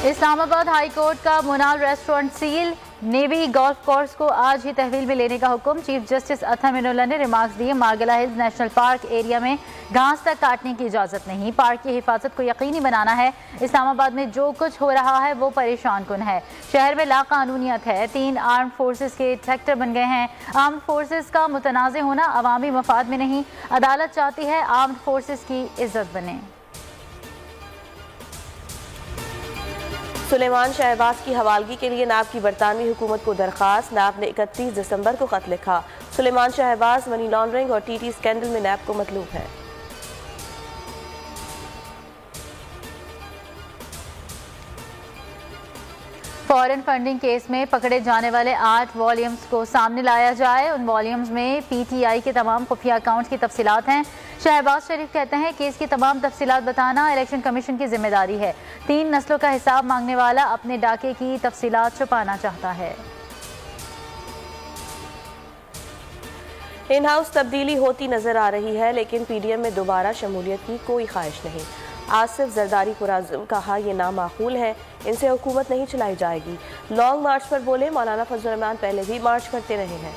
Islamabad high court का Monal restaurant seal, navy golf course को आज ही तहवील में लेने का हुक्म। चीफ जस्टिस अथा मिनुल्लाह ने रिमार्क्स दिए। मार्गला हिल्स नेशनल पार्क एरिया में घास तक काटने की इजाज़त नहीं। पार्क की हिफाजत को यकीनी बनाना है। इस्लामाबाद में जो कुछ हो रहा है वो परेशान कुन है। शहर में लाकानूनियत है। 3 आर्म्ड फोर्सेस के सेक्टर बन गए हैं। आर्म्ड फोर्सेस का मुतनाज़ होना अवामी मफाद में नहीं। अदालत चाहती है आर्म्ड फोर्सेस की इज्जत बने। सुलेमान शहबाज की हवालगी के लिए नाब की बरतानवी हुकूमत को दरख्वास्त। नाब ने 31 दिसंबर को खत लिखा। सुलेमान शहबाज मनी लॉन्ड्रिंग और टीटी स्कैंडल में नाब को मतलूब है। फॉरेन फंडिंग केस में पकड़े जाने वाले 8 वॉल्यूम्स को सामने लाया जाए। उन वॉल्यूम्स में पीटीआई के तमाम खुफिया अकाउंट्स की तफसीलात हैं। शहबाज शरीफ कहते हैं केस की तमाम तफसीलात बताना इलेक्शन कमीशन की जिम्मेदारी है। 3 नस्लों का हिसाब मांगने वाला अपने डाके की तफसीलात छुपाना चाहता है। इन हाउस तब्दीली होती नजर आ रही है, लेकिन पीडीएम में दोबारा शमूलियत की कोई ख्वाहिश नहीं। आसिफ जरदारी पुराज़िम कहा यह नामाकूल है, इनसे हुकूमत नहीं चलाई जाएगी। लॉन्ग मार्च पर बोले मौलाना फजल रहमान पहले भी मार्च करते रहे हैं।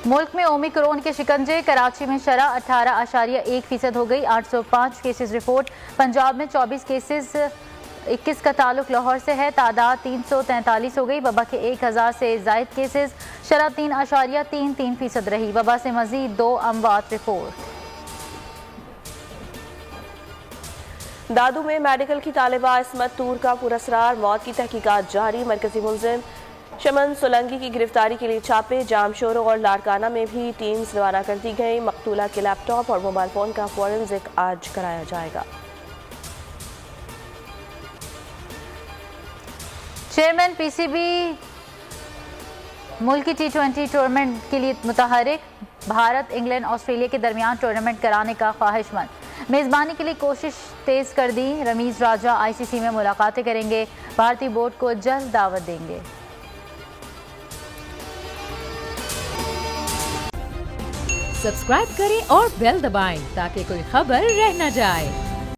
मुल्क में ओमिक्रॉन के शिकंजे। कराची में शरह 18.1% हो गई। 805 केसेस रिपोर्ट। पंजाब में 24 केसेस, 21 का ताल्लुक लाहौर से है। तादाद 343 हो गई। वबा के 1000 से जायद केसेस। शरह 3.33% रही। वबा से मजीद 2 अमवात रिपोर्ट। दादू में मेडिकल की तालिबा इसमत तूर का पुरस्रार। मौत की तहकीकात जारी। मरकजी मुलजिम शमन सोलंकी की गिरफ्तारी के लिए छापे। जामशोरों और लाड़काना में भी टीम्स रवाना कर दी गई। मकतूला के लैपटॉप और मोबाइल फोन का फॉरेंसिक आज कराया जाएगा। चेयरमैन पीसीबी मुल्क की T20 टूर्नामेंट के लिए मुतहरिक। भारत, इंग्लैंड, ऑस्ट्रेलिया के दरमियान टूर्नामेंट कराने का ख्वाहिशमंद। मेज़बानी के लिए कोशिश तेज कर दी। रमीज राजा ICC में मुलाकातें करेंगे। भारतीय बोर्ड को जल्द दावत देंगे। सब्सक्राइब करें और बेल दबाएं ताकि कोई खबर रह न जाए।